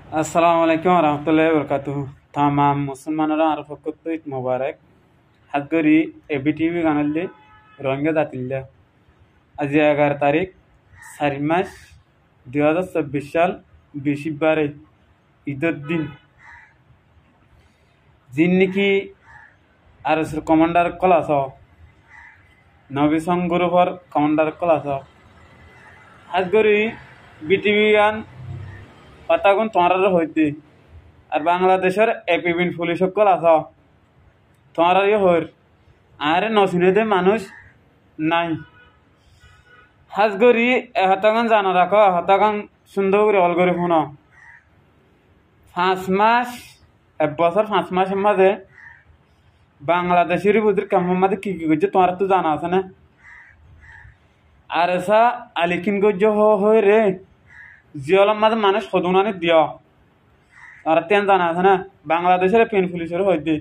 আসসালামু আলাইকুম রহমতুল্লাহি বরকাতুহু তামাম মুসলমানরা আর ফকত ঈদ মোবারক হাতগরি এবিটিভি গানালে রঙে দাতিল্লা আজ 11 তারিখ 4 মাস 2024 সাল 20 ঈদের দিন যিন নাকি আর কমান্ডার ক্লাস নবী সংগ্রুপর কমান্ডার ক্লাস হাতগরি বিটিভি গান পাতাগুন তোমার হইতে আর বাংলাদেশের এপিবিন পুলিশ সকল আস তোমার হর আরে নসিনেদে মানুষ নাই হাজ করি এহতাগান জানা রাখো এহতাগান সুন্দর করে হল করে শুনো 5 মাস 1 বছর 5 মাসের মাঝে বাংলাদেশের বুঝির কামের মাঝে কি করছে তোমার তো জানা আছে না আর এসা আলিকিন গজ্জ হয়ে রে জিয়লার মাঝে মানুষ সদুনানি দিও আর তেন জানা আছে না বাংলাদেশের পেন পুলিশের হইতে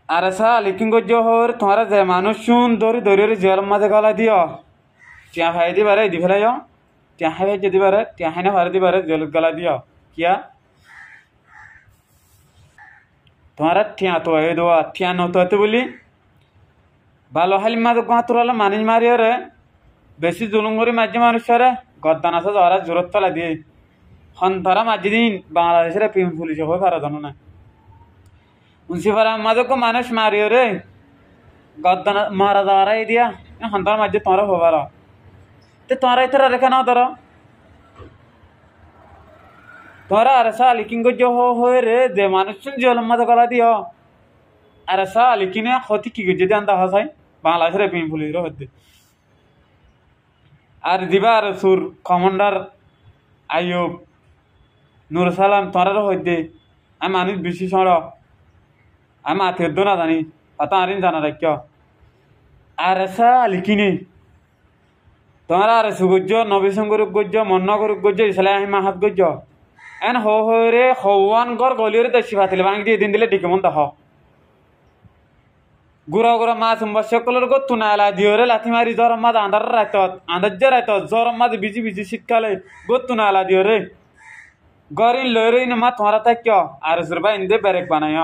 আর এসা আলিকিন গজ্জ হর তোমার যে মানুষ শুন দৌড়ি দৌড়ি জিয়লার মাঝে গলা দিও টিয়া ভাই দিবারে দি ফেলাইও টিয়া ভাই যদি পারে টিয়া হাইনা ভারে দিবারে জেলত গলা দিও কিয়া তোমার টিয়া তো এ দোয়া টিয়া নতো বলি ভালো হালি মাঝে গাঁতুরালে মানিজ মারিও রে বেশি জুলুম করে মাঝে মানুষরে গদ্দান আছে যারা জোরত ফেলা দিয়ে হন্তারা মাঝে দিন বাংলাদেশের পিম পুলিশ হয়ে পারা জানো না উনসিপারা মাঝে মানুষ মারিও রে গদ্দান মারা যাওয়ারা এই দিয়া হন্তার মাঝে তোমরা হবার তো তোমরা এতে রেখে নাও ধরো তোমরা আর সা লিকিং হয়ে রে যে মানুষ জেলের মাঝে গলা দিও আর সা লিকিনে ক্ষতি কি করছে দিয়ে আনতে হাসাই বাংলাদেশের পিম পুলিশের হতে আর দিবা আর সুর কমান্ডার আইয়ুব নুর সালাম তোরারও হইতে আমি মানুষ বেশি সড় আমি মাথের দো না জানি অত আরিন জানা রাখ আর এসা লিখিনি তোমরা আর সুগজ্য নবীশঙ্কর গজ্য মন্ন করুক গজ্য ইসলাম মাহাত গজ্য এন রে হওয়ান গর গলিয়রে দেশি ভাতিলে ভাঙি দিয়ে দিন দিলে ডিকে মন দেখ গুড়া গুড়া মাছ সকলের গো তুনা এলা দিওরে লাথি মারি জ্বর মাছ আন্ধার রাইতত আন্ধার যে রাইতত জ্বর মাছ বিজি বিজি শীতকালে গো তুনা এলা দিওরে গরিন লয়রে মা তোমারা তাই কিয় আর সুরবা ইন্দে বেরেক বানাই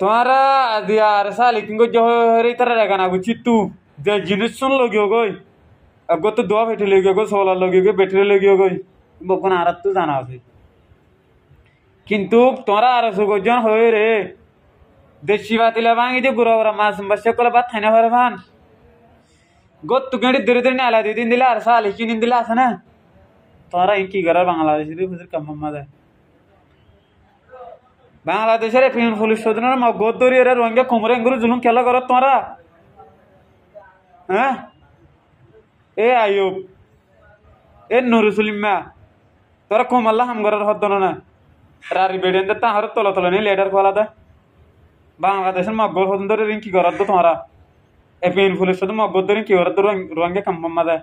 তোমারা দিয়া আর সালি কিংগো জহরে তারা রেখা না গুছি তু যে জিনিস শুন লগিও গই আগো তো দোয়া বেঠে লগিও গো সোলার লগিও গো বেটরি লগিও গই বকন আর তো জানা আছে কিন্তু তোরা আর সুগজন হয়ে রে দেশি বাতিলা ভাঙি যে গুড়া গুড়া মাছ বাসে কলে ভাত খাই না পারে ভান গো তু গেড়ি ধরে ধরে আলা দুই দিন দিলে আর সালি কিনিন দিলে আছে না তোরা কি করার বাংলাদেশের বুঝির কাম মামা বাংলাদেশের পিন পুলিশ সদনের গদ্দরি এর রঙে কোমরে এঙ্গুলো জুলুম খেলা করো তোরা হ্যাঁ এ আয়ুব এ নুরুসলিমা তোরা কোমাল্লা হামগরের হদ্দন না রারি বেডেন তাহার তলা তলা নেই লেটার খোলা দা বাংলাদেশের মগর হদন ধরে রিং কি করার তো তোমরা এ পিন পুলিশ সদন মগর ধরে কি করার তো রঙে কাম্মা দে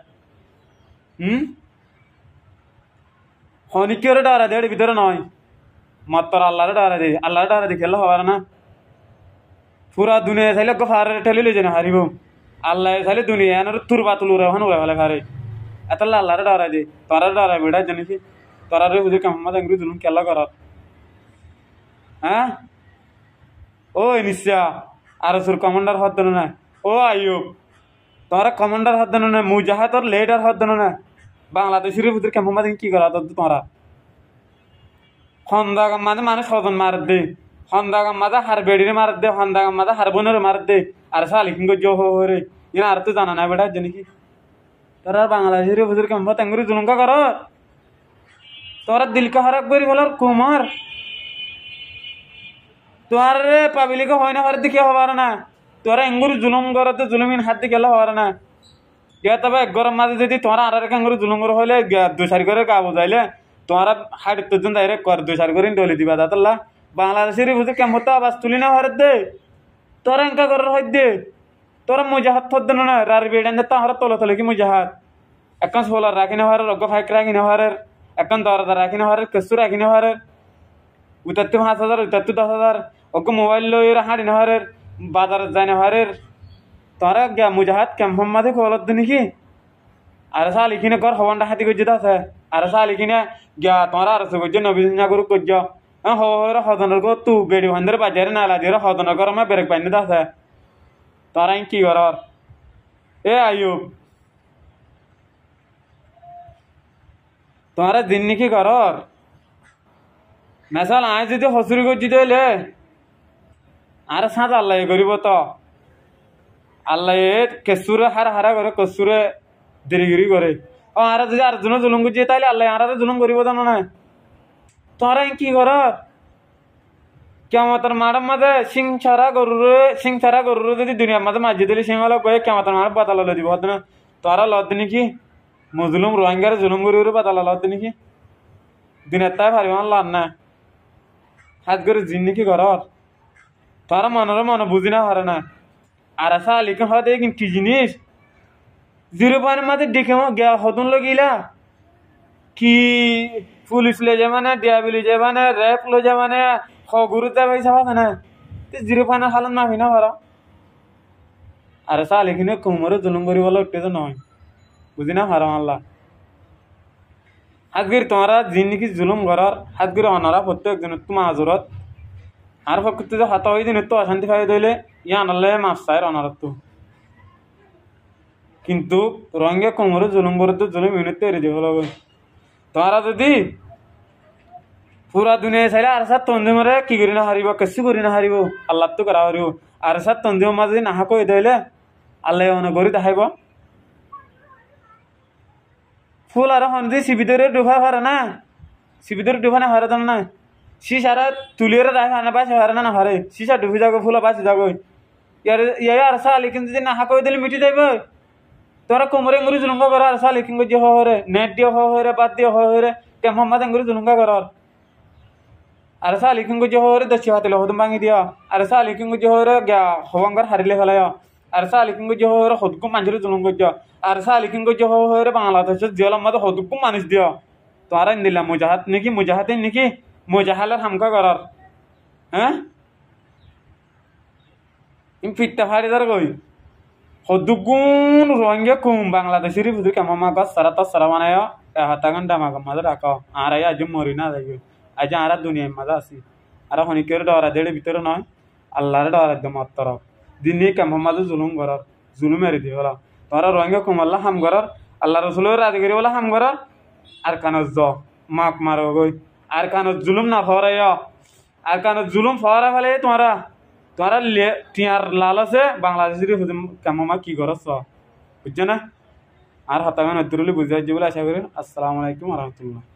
হনিকে ডারা দেড় ভিতরে নয় মাত্র আল্লাহরে ডারা দে আল্লাহরে ডারা দে খেলা হবার না পুরা দুনিয়া চাইলে ফারে ঠেলি লই যেন হারিব আল্লাহ চাইলে দুনিয়া এনার তুরবা তুলুরা হন উড়া ফেলে ফারে এতলা আল্লাহরে ডারা দে তোরা ডারা বেড়া জানিস তোরা রে বুঝে কাম্মা দাঙ্গুরি দুলুম খেলা করার হ্যাঁ ও নিশ্চা আর সুর কমান্ডার হাত দেন না ও আইয়ুব তোরা কমান্ডার হাত দেন না মুজাহাদ তোর লেডার হাত দেন না বাংলাদেশের ভিতরে কাম্মা দাঙ্গি কি করা তোরা হন্দাগাম মাঝে মানুষ সদন মার দে হন্দাগাম মাঝে হার বেড়িরে মার দে হন্দাগাম মাঝে হার বোনের মার দে আর শালি কিংগো জো হরে ইনা আর তো জানা না বেটা জানি কি তোরা বাংলাদেশের বুঝুর কেমন তেঙ্গুরি জুলুঙ্কা কর তোরা দিলকে হারাক করি বলার কুমার তোর পাবিলিকে হয় না হার দিকে হবার না তোরা এঙ্গুরি জুলুম করতে জুলুমিন হাত দিকে হবার না ইয়া তবে গরম মাঝে যদি তোরা আর এঙ্গুরি জুলুম করে হইলে দু চারি করে গা বুঝাইলে তোমরা হাট তোর ডাইরেক্ট কর 2-4 করে ডলি দিবা দাতল্লা বাংলাদেশের বুঝে কেমন তো আবাস তুলি না ভারত দে তোরা এঙ্কা করার হয় দে তোরা মুজাহাত থর দেন না রার বেড়ান দে তাহার তলে তলে কি মুজাহাত এখন সোলার রাখি না হারের রগ ফাইক রাখি না হারের এখন দরজা রাখি না হারের কেসু রাখি না হারের উতাত্তু 5,000 উতাত্তু 10,000 ওকে মোবাইল লই হাঁড়ি না হারের বাজারে যাই না হারের তোরা মুজাহাত কেমন মাঝে খোলত নাকি আর সা লিখিনে কর হবনটা হাতি করছে আছে আর সা লিখিনে গিয়া তোমার আর সে করছে নবী গুরু করছ হরে হদনের কো তু গেড়ি ভান্ডারে বাজারে না লাগে হদনের কর আমার বেরেক পাইনি আছে তারা কি করার এ আয়ুব তোমার দিন নাকি করার মেসাল আয় যদি হসুরি করছি তাইলে আর সাঁত আল্লাহ করিব তো আল্লাহ কেসুরে হারা করে কসুরে দেরিগিরি করে ও আর যদি আর জন্য জুলুম করছি তাইলে আল্লাহ আর জুলুম করিব তো না তোরা কি কর কেমতার মাঠের মাঝে সিং ছাড়া গরুরে যদি দুনিয়ার মাঝে মাঝে দিলে সিং হলো কয়ে কেমতার মাঠ বাতাল লো দিব না তোরা লত নাকি মজলুম রোহিঙ্গার জুলুম করি বাতাল লত নাকি দিনের তাই ভারি মান লান না হাত করে জিন নাকি ঘর তোরা মনে বুঝি না হারে না আর আসা লিখে হতে কি জিনিস জিরো পয়েন্টের মাঝে দেখে হতুন লগিলা কি পুলিশ লে যাবে না ডিআবি লে যাবে না র্যাপ লে যাবে না গুরুত্ব পয়সা পাবে না জিরো পয়েন্টের হালত মাফি না ভাড়া আর আসা লিখিনে কুমরে জুলুম করি বলে উঠতে তো নয় বুঝি না হারা মাল্লা হাতগির তোমরা জিন নাকি জুলুম করার হাতগির অনারা প্রত্যেক দিন তোমার হাজরত আর প্রকৃতি যে হাত হয়ে দিন তো অশান্তি খাই দিলে ইয়া আনালে মাছ চাই অনারত তো কিন্তু রঙে কোমরে জুলুম করে তো জুলুম মিনিট তৈরি দিব লাগবে তোমরা যদি পুরা দুনিয়া চাইলে আর সাত তন্দিমরে কি করি না হারিব কিছু করি না হারিব আল্লাহ তো করা হারিব আর সাত তন্দিম মাঝে নাহা কই দিলে আল্লাহ অনগরি দেখাইব ফুল আর হন্দি সিবিদরে ডুবা হারে না সিবিদরে ডুবা না হারে না সিসারা তুলিয়ে রাখা না পাশে হারে না হারে সিসা ডুবি যাগো ফুল পাশে যাগো ইয়ার আর সালি কিন্তু যদি নাহা কই দিলে মিটি যাইব তোরা কোমরে আঙ্গুরি জুলুঙ্গা কর আর সালি কিংগো যে হরে নেট দিয়ে হরে বাদ দিয়ে হরে তে মোহাম্মদ আঙ্গুরি জুলুঙ্গা কর আর সালি কিংগো যে হরে দছি হাতলে হদম ভাঙি দিয়া আর সালি কিংগো যে হরে গা হওয়াঙ্গার হারিলে ফেলায় আর সালি কিংগো যে হরে হদকু মাঞ্জরে জুলুম করছ আর সালি কিংগো যে হরে বাংলাদেশ জেলার মধ্যে হদকু মানুষ দিও তোরা দিলাম মুজাহাত নাকি মুজাহাতে নাকি মুজাহালের হামকা করার হ্যাঁ ফিটটা ফাড়ি দার কই হদুগুন রোহিঙ্গা কুম বাংলাদেশের ভিতরে কেমন মা গাছ সারা তো সারা বানায় হাতাগান ডামাগাম মাঝে রাখাও আর আজ মরি না যাই আজ আর দুনিয়ার মাঝে আছি আর হনিকের ডরা দেড়ে ভিতরে নয় আল্লাহরে ডরা দে মাত্র দিনে কেমন মাঝে জুলুম করার জুলুম মেরে দিয়ে বলা তোরা রোহিঙ্গা কুম আল্লাহ হাম করার আল্লাহ রসুলের রাজগিরি বলে হাম করার আর কানত জ মাক মারো গই আর কানত জুলুম না ফরাই আর কানত জুলুম ফরা ফেলে তোমরা টিয়ার লাল আছে বাংলাদেশের কেমন মা কি করছ বুঝছো না আর হাতাগান বুঝাই বলে আশা করি আসসালামু আলাইকুম রহমতুল্লাহ।